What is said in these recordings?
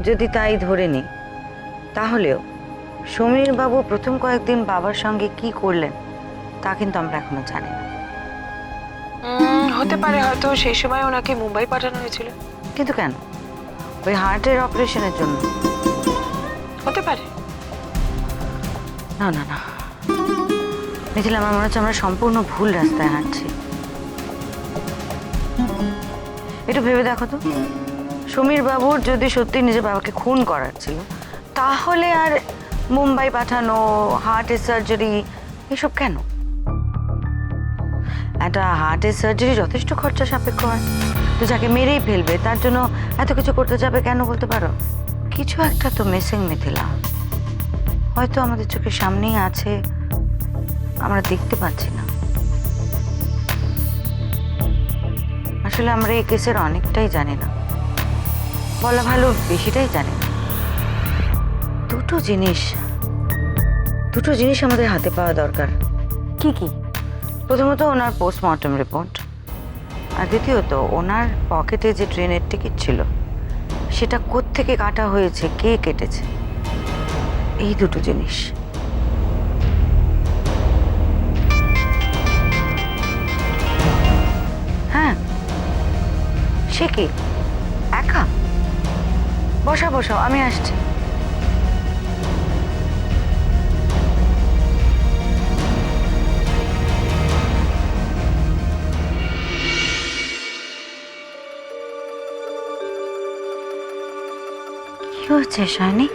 যদি তাই ধরে নি, তাহলেও সমীর বাবু প্রথম কয়েকদিন বাবার সঙ্গে কি করলেন তা কিন্তু আমরা এখনো জানি না। হতে পারে হয়তো সেই সময় ওনাকে মুম্বাই পাঠানো হয়েছিল। কিন্তু কেন? ওই হার্টের অপারেশনের জন্য? হতে পারে। না না না মিথিলা, আমার মনে হচ্ছে আমরা সম্পূর্ণ ভুল রাস্তায় হাঁটছি। একটু ভেবে দেখো তো, সমীর বাবুর যদি সত্যি নিজের বাবাকে খুন করার ছিল, তাহলে আর মুম্বাই পাঠানো, হার্টের সার্জারি, এসব কেন? একটা হার্টের সার্জারি যথেষ্ট খরচা সাপেক্ষ হয়, তো যাকে মেরেই ফেলবে তার জন্য এত কিছু করতে যাবে কেন বলতে পারো? কিছু একটা তো মিসিং মিথিলা, হয়তো আমাদের চোখের সামনেই আছে, আমরা দেখতে পাচ্ছি না। আসলে আমরা এই কেসের অনেকটাই জানি না, বলা ভালো বেশিটাই জানি না। দুটো জিনিস আমাদের হাতে পাওয়া দরকার। কি কি? প্রথমত ওনার পোস্টমর্টম রিপোর্ট, আর দ্বিতীয়ত ওনার পকেটে যে ট্রেনের টিকিট ছিল সেটা কোত্থেকে কাটা হয়েছে, কে কেটেছে, এই দুটো জিনিস। হ্যাঁ, সে কি একা? বসাও, আমি আসছি। কি হচ্ছে শাইনি?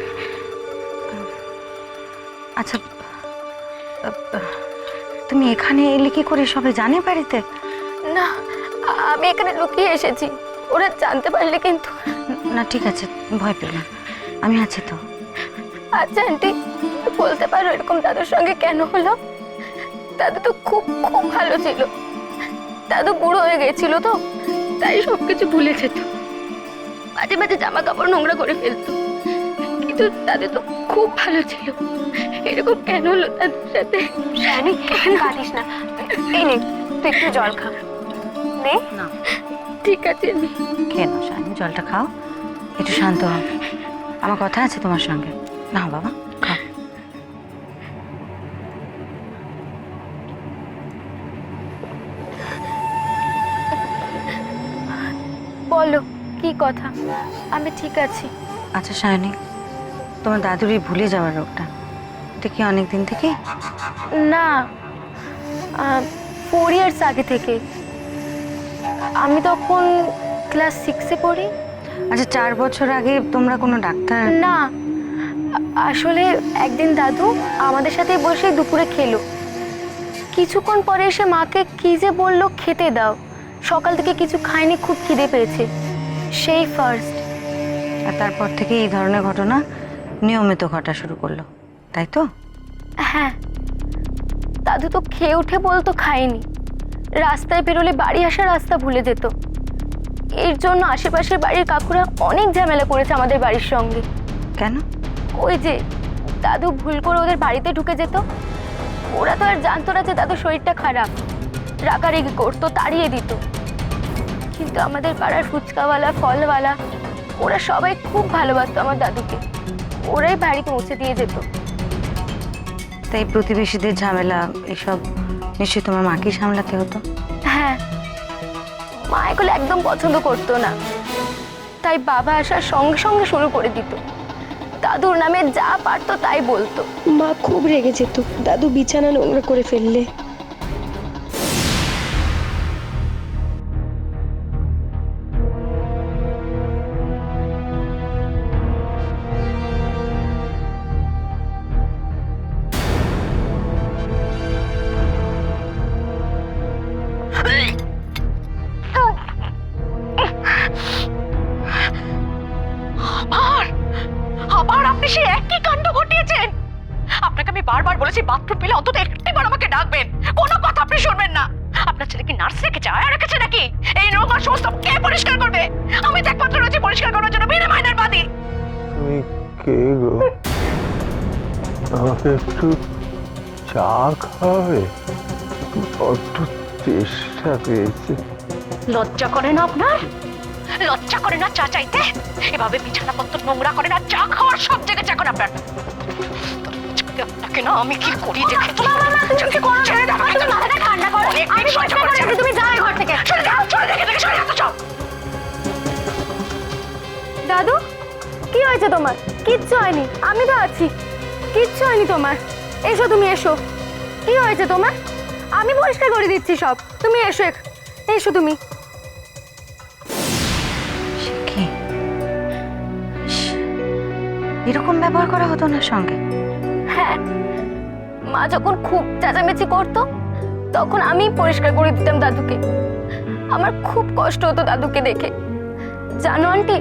আচ্ছা, তুমি এখানে এলে কি করে? সবাই জানে বাড়িতে? না, আমি এখানে লুকিয়ে এসেছি, ওরা জানতে পারলে কিন্তু। না ঠিক আছে, ভয় পেও না, আমি আছি তো। আচ্ছা আন্টি, বলতে পারো এরকম দাদুর সঙ্গে কেন হলো? দাদু তো খুব খুব ভালো ছিল। দাদু বুড়ো হয়ে গেছিল তো, তাই সবকিছু ভুলে যেত, মাঝে মাঝে জামা কাপড় নোংরা করে ফেলতো, কিন্তু দাদু তো খুব ভালো ছিল। এরকম কেন হলো দাদুর সাথে? রানী কাঁদিস না, এই নে তুই একটু জল খা। নে না ঠিক আছে, আমি খেয়ে নাও শাইনি, জলটা খাও, একটু শান্ত হও, আমার কথা আছে তোমার সঙ্গে। না বাবা, খাও। বলো কি কথা? আমি ঠিক আছি। আচ্ছা শাইনি, তোমার দাদুর এই ভুলে যাওয়ার রোগটা, এটা কি অনেক দিন থেকে? না, 4 ইয়ার্স আগে থেকে। আমি তখন ক্লাস 6-এ পড়ি। আচ্ছা, 4 বছর আগে তোমরা কোনো ডাক্তার? না, আসলে একদিন দাদু আমাদের সাথে বসে দুপুরে খেলো। কিছুক্ষণ পরে এসে মাকে কি যে বললো, খেতে দাও, সকাল থেকে কিছু খাইনি, খুব খিদে পেয়েছে, সেই ফার্স্ট। আর তারপর থেকে এই ধরনের ঘটনা নিয়মিত ঘটা শুরু করলো, তাই তো? হ্যাঁ, দাদু তো খেয়ে উঠে বলতো খাইনি, রাস্তায় বেরোলে বাড়ি আসার রাস্তা ভুলে যেত। এর জন্য আশেপাশের বাড়ির কাকুরা অনেক ঝামেলা করেছে আমাদের বাড়ির সঙ্গে। কেন? ওই যে দাদু ভুল করে ওদের বাড়িতে ঢুকে যেত, ওরা তো আর জানতো না যে দাদুর শরীরটা খারাপ, রাগারাগি করতো, তাড়িয়ে দিত। কিন্তু আমাদের পাড়ার ফুচকাওয়ালা, ফলওয়ালা, ওরা সবাই খুব ভালোবাসতো আমার দাদুকে, ওরাই বাড়ি পৌঁছে দিয়ে যেত। তাই প্রতিবেশীদের ঝামেলা এসব নিশ্চয়ই তোমার মাকেই সামলাতে হতো। হ্যাঁ, মা এগুলো একদম পছন্দ করতো না, তাই বাবা আসার সঙ্গে সঙ্গে শুরু করে দিত, দাদুর নামে যা পারতো তাই বলতো। মা খুব রেগে যেত দাদু বিছানা নোংরা করে ফেললে। আবার আপনি সেই একই কাণ্ড ঘটিয়েছেন। আপনাকে আমি বারবার বলেছি বাথরুম পেলে অন্তত একটিবার আমাকে ডাকবেন, কোনো কথা আপনি শুনবেন না। আপনার ছেলে কি নার্স রেখেছে, আয়া রেখেছে নাকি? এই নোংরা সমস্ত কে পরিষ্কার করবে? আমি তো একমাত্র রয়েছি পরিষ্কার করার জন্য, বিনা মাইনের বাদী। তুমি কে গো? আমাকে একটু চা খাওয়াবে? বড্ড তেষ্টা পেয়েছে। লজ্জা করে না আপনার? লজ্জা করে না চা চাইতে? এভাবে বিছানাপত্র নোংরা করে না, চা খাওয়ার সব জায়গায় এখন আপনার আপনাকে না আমি কি করি দেখে ছেড়ে দাও, মাথাটা ঠান্ডা করো। আমি পরিষ্কার করে দিচ্ছি, তুমি যাও এই ঘর থেকে। দাদু কি হয়েছে তোমার? কিচ্ছু হয়নি, আমি তো আছি। কিচ্ছু হয়নি তোমার, এসো তুমি এসো। কি হয়েছে তোমার? আমি পরিষ্কার করে দিচ্ছি সব, তুমি এসো এসো তুমি। সে কি? ইস, এরকম ব্যবহার করা হতো না সঙ্গে? হ্যাঁ, মা যখন খুব চেঁচামেচি করতো তখন আমি পরিষ্কার করে দিতাম দাদুকে। আমার খুব কষ্ট হতো দাদুকে দেখে। জানো আন্টি,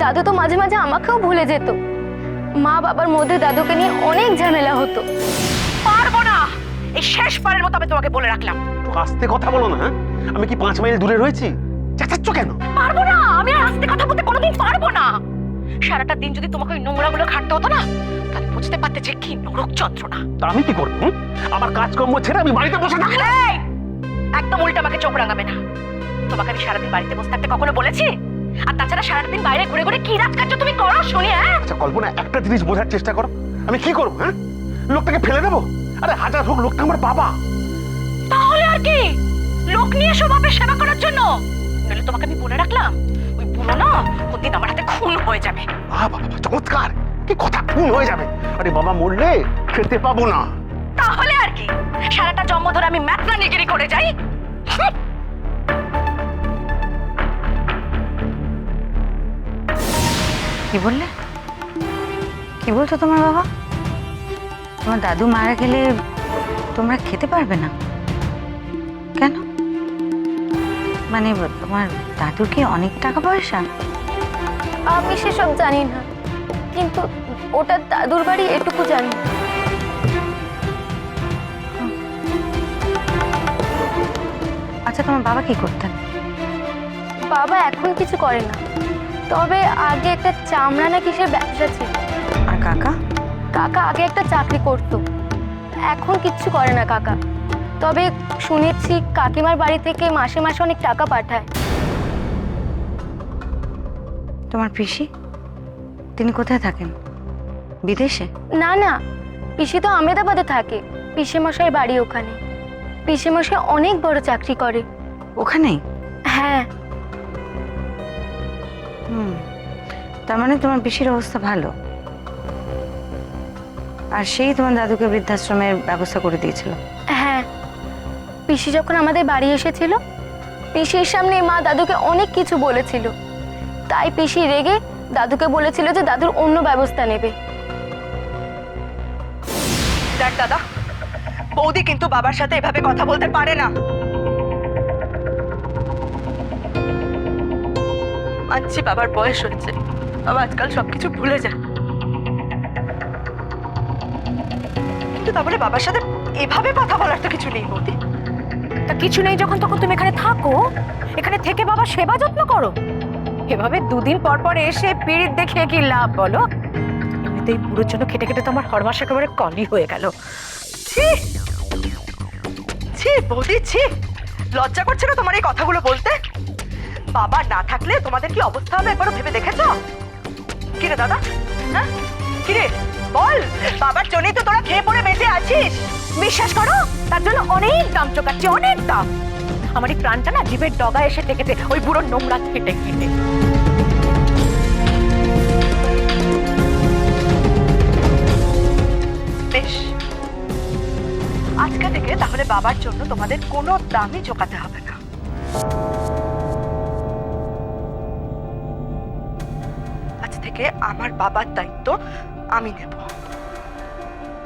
দাদু তো মাঝে মাঝে আমাকেও ভুলে যেত। মা বাবার মধ্যে দাদুকে নিয়ে অনেক ঝামেলা হতো। পারবো না, এই শেষবারের মতো আমি তোমাকে বলে রাখলাম, একটু আস্তে কথা বলো না। হ্যাঁ? আমি কি 5 মাইল দূরে রয়েছি? চেঁচাচ্ছ কেন? পারবো না, আমি আর আস্তে কথা বলতে কোনোদিন পারবো না। সারাটা দিন যদি তোমাকে ওই নোংরাগুলো খাটতে হতো না, তাহলে বুঝতে পারতে যে কি নরক যন্ত্রণা। তা আমি কি করবো? আমার কাজকর্ম ছেড়ে আমি বাড়িতে বসে থাকলে? এই, একদম উল্টা আমাকে চোখ রাঙাবে না। তোমাকে আমি সারাদিন বাড়িতে বসে থাকতে কখনো বলেছি? আর তাছাড়া সারাদিন বাইরে ঘুরে ঘুরে কি রাজকার্য তুমি করো শুনি? হ্যাঁ, আচ্ছা কল্পনা, একটা জিনিস বোঝার চেষ্টা করো। আমি কি করবো? হ্যাঁ, লোকটাকে ফেলে দেবো? আরে হাজার হোক, লোকটা আমার বাবা। তাহলে আর কি, লোক নিয়ে এসো বাপের সেবা করার জন্য। নইলে তোমাকে আমি বলে রাখলাম, ওই বুড়ো না কোনদিন আমার হাতে খুন হয়ে যাবে। বাবা, চমৎকার, কি কথা, খুন হয়ে যাবে? আরে বাবা মরলে খেতে পাবো না। তাহলে আর কি, সারাটা জন্ম ধরে আমি ম্যাথনানিগিরি করে যাই? কি বললে? কি বলতো তোমার বাবা? তোমার দাদু মারা গেলে তোমরা খেতে পারবে না কেন? মানে তোমার দাদুর কি অনেক টাকা পয়সা? আমি সেসব জানি না, কিন্তু ওটা দাদুর বাড়ি এটুকু জানি। আচ্ছা, তোমার বাবা কি করতেন? বাবা এখন কিছু করে না, তবে আগে একটা চামড়া না কিসের ব্যবসা ছিল। আর কাকা? কাকা আগে একটা চাকরি করতো, এখন কিচ্ছু করে না কাকা। তবে শুনেছি কাকিমার বাড়ি থেকে মাসে মাসে অনেক টাকা পাঠায়। তোমার পিসি, তিনি কোথায় থাকেন? বিদেশে? না না, পিসি তো আহমেদাবাদে থাকে। পিসে মশাই বাড়ি ওখানে। পিসে মশাই অনেক বড় চাকরি করে ওখানেই? হ্যাঁ। তার মানে তোমার পিসির অবস্থা ভালো, আর সেই তোমার দাদুকে বৃদ্ধাশ্রমের ব্যবস্থা করে দিয়েছিল? হ্যাঁ, পিসি যখন আমাদের বাড়ি এসেছিল, পিসির সামনে মা দাদুকে অনেক কিছু বলেছিল। তাই পিসি রেগে দাদুকে বলেছিল যে দাদুর অন্য ব্যবস্থা নেবে। দেখ দাদা, বৌদি কিন্তু বাবার সাথে এভাবে কথা বলতে পারে না। মানছি বাবার বয়স হয়েছে, বাবা আজকাল সবকিছু ভুলে যায়, কিন্তু তারপরে বাবার সাথে এভাবে কথা বলার তো কিছু নেই বৌদি। তা কিছু নেই যখন, তখন তুমি এখানে থাকো, এখানে থেকে বাবা সেবা যত্ন করো। এভাবে দুদিন পর পর এসে পীড়িত দেখিয়ে কি লাভ বলো? এমনিতেই বুড়োর জন্য খেটে খেটে তো আমার হরমাস একেবারে কলি হয়ে গেল। ছি ছি বৌদি, ছি, লজ্জা করছে না তোমার এই কথাগুলো বলতে? বাবা না থাকলে তোমাদের কি অবস্থা হবে একবারও ভেবে দেখেছো? কিরে দাদা, হ্যাঁ কিরে বল, বাবার জন্যই তো তোরা খেয়ে পড়ে বেঁচে আছিস। বিশ্বাস করো, তার জন্য অনেক দাম চোকাচ্ছি, অনেক দাম। আমার এই প্রাণটা না জীবের ডগা এসে টেকেছে ওই বুড়োর নোংরা খেটে খেটে। বেশ, আজকে থেকে তাহলে বাবার জন্য তোমাদের কোনো দামই চোকাতে হবে না। আজ থেকে আমার বাবার দায়িত্ব আমি নেব।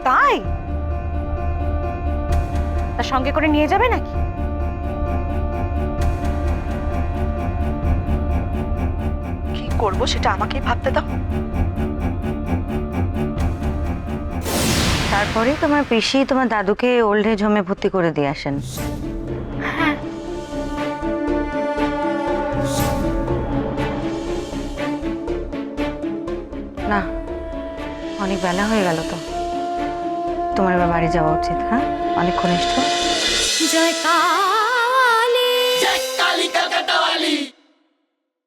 তাই? তার সঙ্গে করে নিয়ে যাবে নাকি? কি করব সেটা আমাকেই ভাবতে দাও। তারপরেই তোমার পিসি তোমার দাদুকে ওল্ড এজ হোমে ভর্তি করে দিয়ে আসেন? না, অনেক বেলা হয়ে গেল তো, তোমার এবার বাড়ি যাওয়া উচিত। হ্যাঁ, অনেকক্ষণ এসছো। জয়কার।